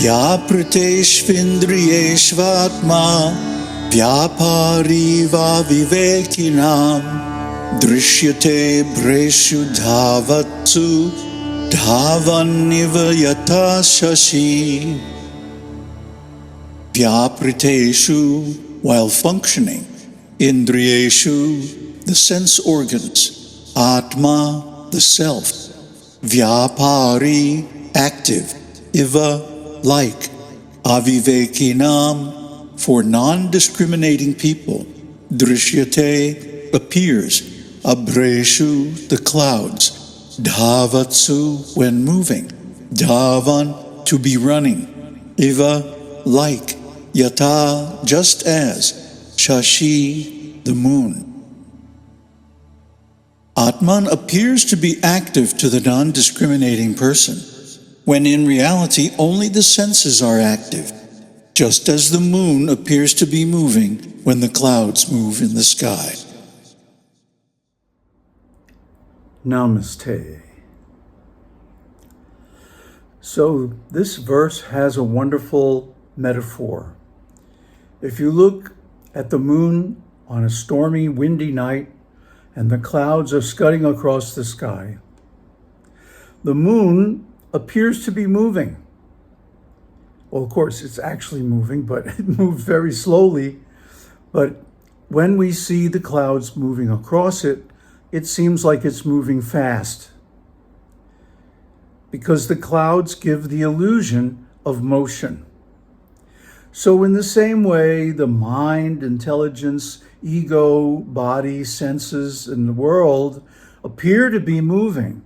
Vyapriteshvindriyeshvatma vyapari va vivekinam drishyate breshu dhavatsu dhavaniva yata shashi. Vyapriteshu, while functioning, indriyeshu, the sense organs, Ātma, the self, vyapari, active, iva, like, avivekinam, for non-discriminating people, drishyate, appears, abreshu, the clouds, dhavatsu, when moving, dhavan, to be running, iva, like, yata, just as, shashi, the moon. Ātman appears to be active to the non-discriminating person, when in reality only the senses are active, just as the moon appears to be moving when the clouds move in the sky. Namaste. So this verse has a wonderful metaphor. If you look at the moon on a stormy, windy night and the clouds are scudding across the sky, the moon appears to be moving. Well, of course, it's actually moving, but it moves very slowly. But when we see the clouds moving across it, it seems like it's moving fast, because the clouds give the illusion of motion. So in the same way, the mind, intelligence, ego, body, senses, and the world appear to be moving.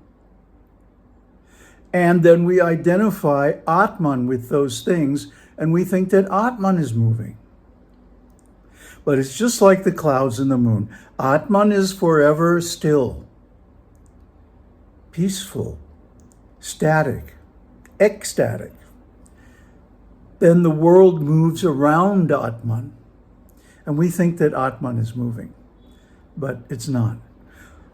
And then we identify Ātman with those things, and we think that Ātman is moving. But it's just like the clouds and the moon. Ātman is forever still, peaceful, static, ecstatic. Then the world moves around Ātman, and we think that Ātman is moving, but it's not.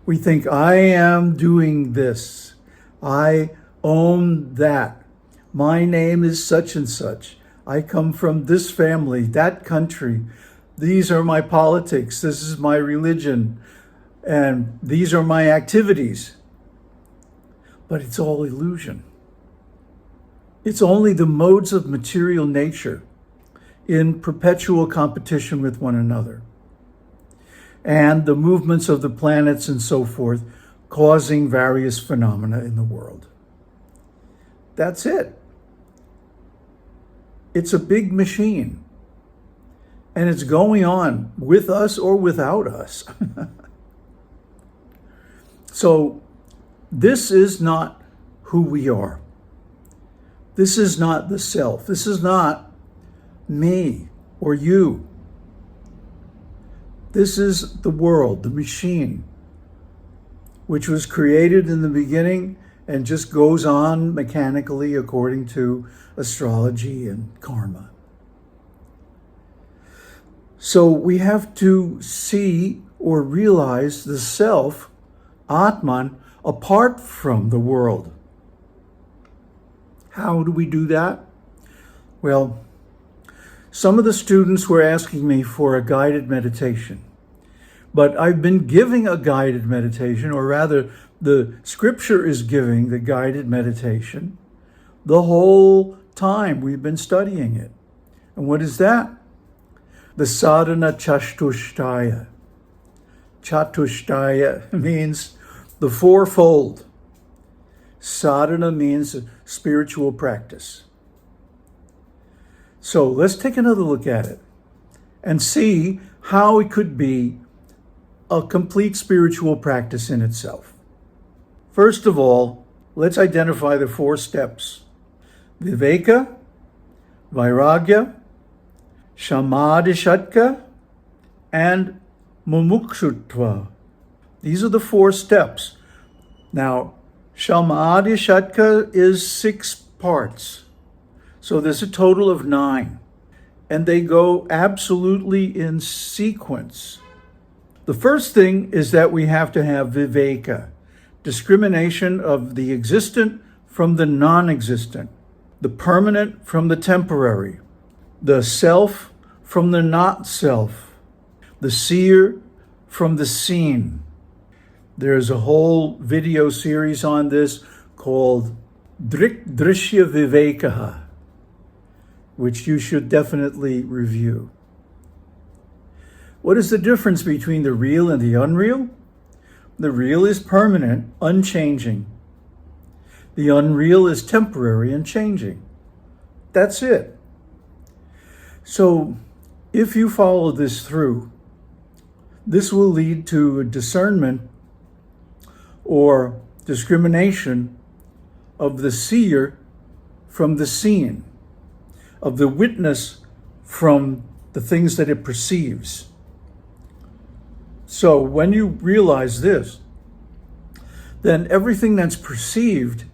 We think, I am doing this. I own that. My name is such and such. I come from this family, that country. These are my politics. This is my religion. And these are my activities. But it's all illusion. It's only the modes of material nature in perpetual competition with one another, and the movements of the planets and so forth, causing various phenomena in the world. That's it. It's a big machine, and it's going on with us or without us. So this is not who we are. This is not the self. This is not me or you. This is the world, the machine, which was created in the beginning and just goes on mechanically according to astrology and karma. So we have to see or realize the self, Ātman, apart from the world. How do we do that? Well, some of the students were asking me for a guided meditation, but I've been giving a guided meditation, or rather the scripture is giving the guided meditation the whole time we've been studying it. And what is that? The Sādhana-catuṣṭaya. Catuṣṭaya means the fourfold. Sadhana means spiritual practice. So let's take another look at it and see how it could be a complete spiritual practice in itself. First of all, let's identify the 4 steps: Viveka, Vairagya, Samadhi-catuṣṭaya, and Mumukshutva. These are the 4 steps. Now, Samadhi-catuṣṭaya is 6 parts. So there's a total of 9. And they go absolutely in sequence. The first thing is that we have to have viveka, discrimination of the existent from the non-existent. the permanent from the temporary, the self from the not self, the seer from the seen. There's a whole video series on this called Drishya Vivekaha, which you should definitely review. What is the difference between the real and the unreal? The real is permanent, unchanging. The unreal is temporary and changing. That's it. So if you follow this through, this will lead to a discernment or discrimination of the seer from the seen, of the witness from the things that it perceives. So when you realize this, then everything that's perceived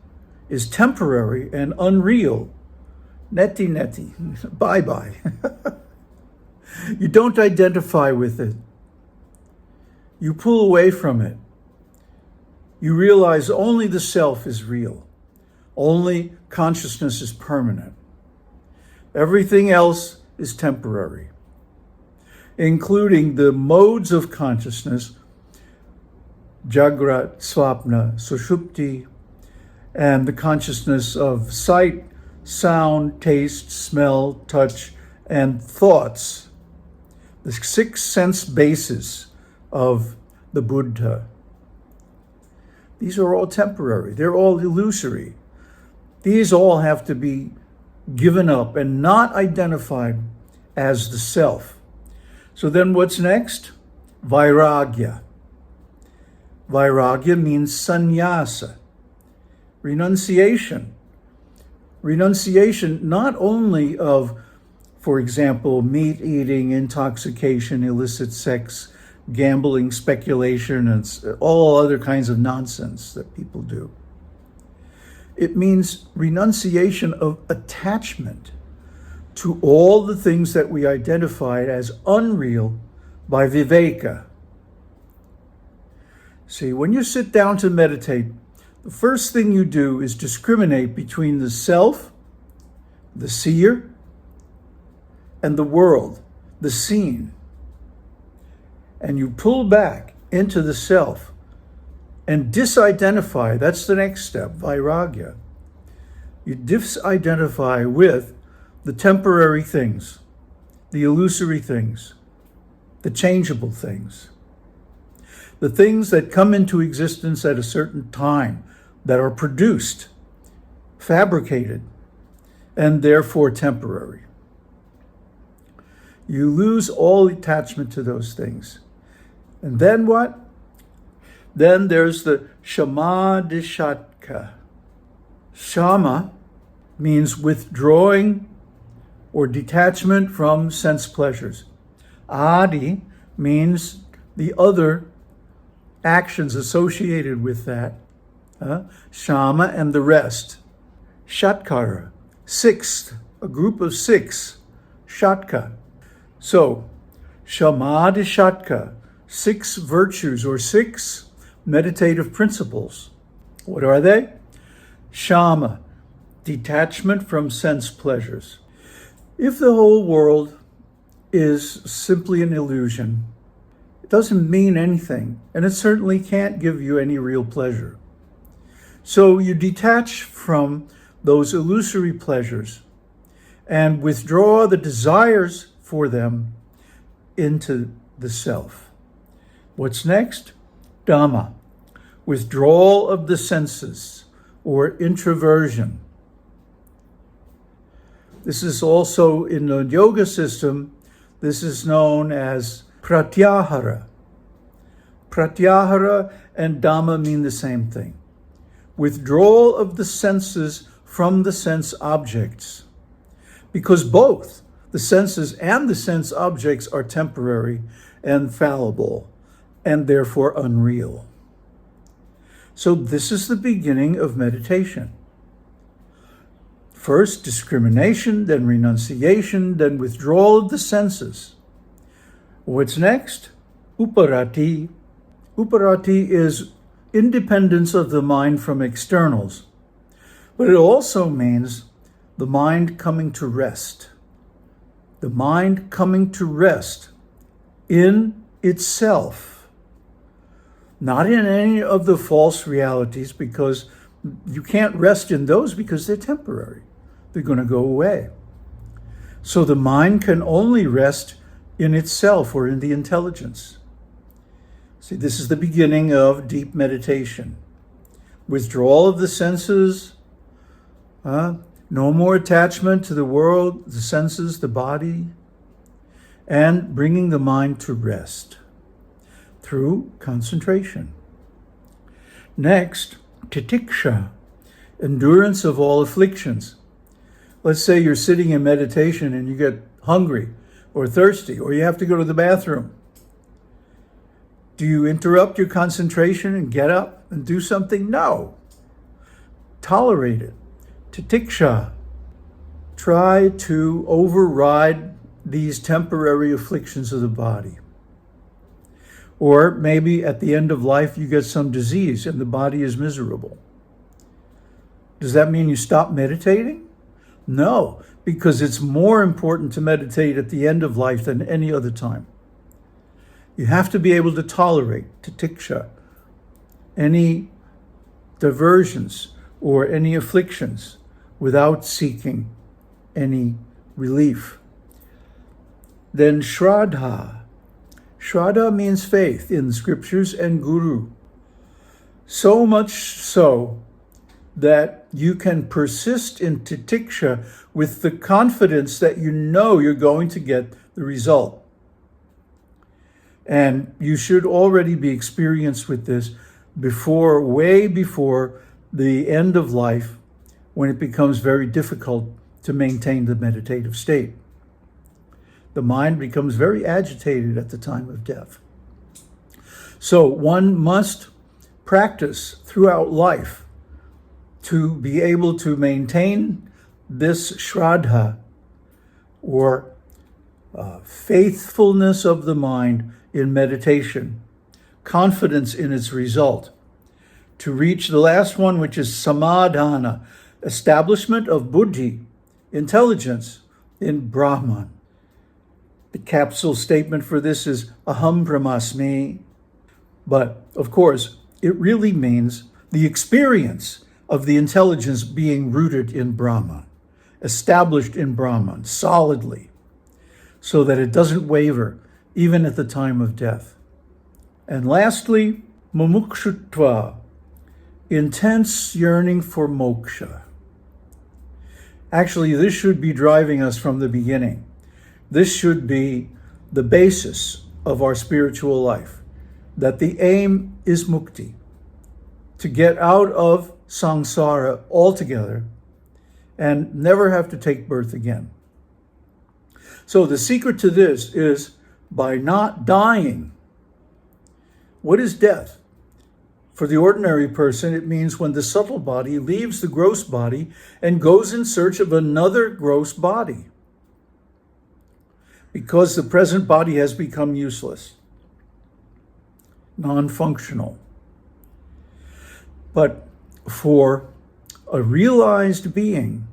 is temporary and unreal. Neti neti, bye-bye. You don't identify with it. You pull away from it. You realize only the self is real. Only consciousness is permanent. Everything else is temporary, including the modes of consciousness, Jagrat, Swapna, Sushupti, and the consciousness of sight, sound, taste, smell, touch, and thoughts, the 6 sense bases of the Buddha. These are all temporary. They're all illusory. These all have to be given up and not identified as the self. So then what's next? Vairagya. Vairagya means sannyasa, renunciation. Renunciation not only of, for example, meat eating, intoxication, illicit sex, gambling, speculation, and all other kinds of nonsense that people do. It means renunciation of attachment to all the things that we identified as unreal by viveka. See, when you sit down to meditate, the first thing you do is discriminate between the self, the seer, and the world, the seen. And you pull back into the self and disidentify. That's the next step, vairagya. You disidentify with the temporary things, the illusory things, the changeable things, the things that come into existence at a certain time, that are produced, fabricated, and therefore temporary. You lose all attachment to those things. And then what? Then there's the tmabodhah. Shama means withdrawing or detachment from sense pleasures. Adi means the other actions associated with that. Shama and the rest. Shatkara, 6, a group of 6. Shatka. So, tmabodhah, 6 virtues or 6 meditative principles. What are they? Shama, detachment from sense pleasures. If the whole world is simply an illusion, it doesn't mean anything, and it certainly can't give you any real pleasure. So you detach from those illusory pleasures and withdraw the desires for them into the self. What's next? Dhamma, withdrawal of the senses or introversion. This is also in the yoga system, this is known as pratyahara. Pratyahara and Dhamma mean the same thing. Withdrawal of the senses from the sense objects. Because both the senses and the sense objects are temporary and fallible, and therefore unreal. So this is the beginning of meditation. First discrimination, then renunciation, then withdrawal of the senses. What's next? Uparati. Uparati is independence of the mind from externals, but it also means the mind coming to rest. The mind coming to rest in itself, not in any of the false realities, because you can't rest in those because they're temporary. They're going to go away. So the mind can only rest in itself or in the intelligence. See, this is the beginning of deep meditation. Withdrawal of the senses, no more attachment to the world, the senses, the body, and bringing the mind to rest through concentration. Next, titiksha, endurance of all afflictions. Let's say you're sitting in meditation and you get hungry or thirsty, or you have to go to the bathroom. Do you interrupt your concentration and get up and do something? No. Tolerate it. Titiksha. Try to override these temporary afflictions of the body. Or maybe at the end of life you get some disease and the body is miserable. Does that mean you stop meditating? No, because it's more important to meditate at the end of life than any other time. You have to be able to tolerate, titiksha, any diversions or any afflictions without seeking any relief. Then shraddha. Shraddha means faith in scriptures and guru. So much so that you can persist in titiksha with the confidence that you know you're going to get the result. And you should already be experienced with this way before the end of life, when it becomes very difficult to maintain the meditative state. The mind becomes very agitated at the time of death. So one must practice throughout life to be able to maintain this shraddha, or faithfulness of the mind in meditation, confidence in its result, to reach the last one, which is samadhana, establishment of buddhi, intelligence in Brahman. The capsule statement for this is aham brahmasmi, but of course it really means the experience of the intelligence being rooted in Brahman, established in Brahman solidly, so that it doesn't waver even at the time of death. And lastly, mumukshutva, intense yearning for moksha. Actually, this should be driving us from the beginning. This should be the basis of our spiritual life, that the aim is mukti, to get out of samsara altogether and never have to take birth again. So the secret to this is by not dying. What is death? For the ordinary person, it means when the subtle body leaves the gross body and goes in search of another gross body, because the present body has become useless, non-functional. But for a realized being,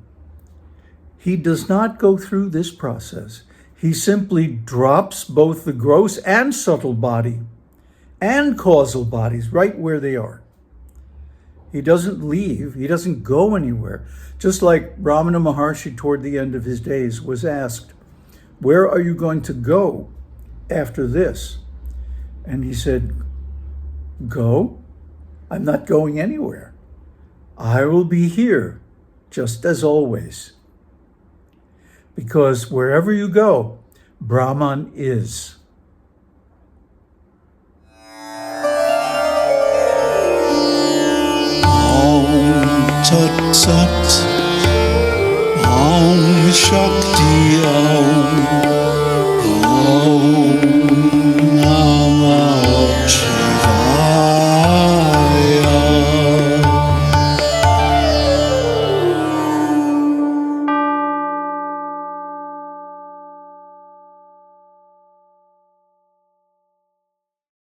he does not go through this process. He simply drops both the gross and subtle body and causal bodies right where they are. He doesn't leave, he doesn't go anywhere. Just like Ramana Maharshi toward the end of his days was asked, "Where are you going to go after this?" And he said, "Go? I'm not going anywhere. I will be here just as always." Because wherever you go, Brahman is. Om Tat Sat, Om Shakti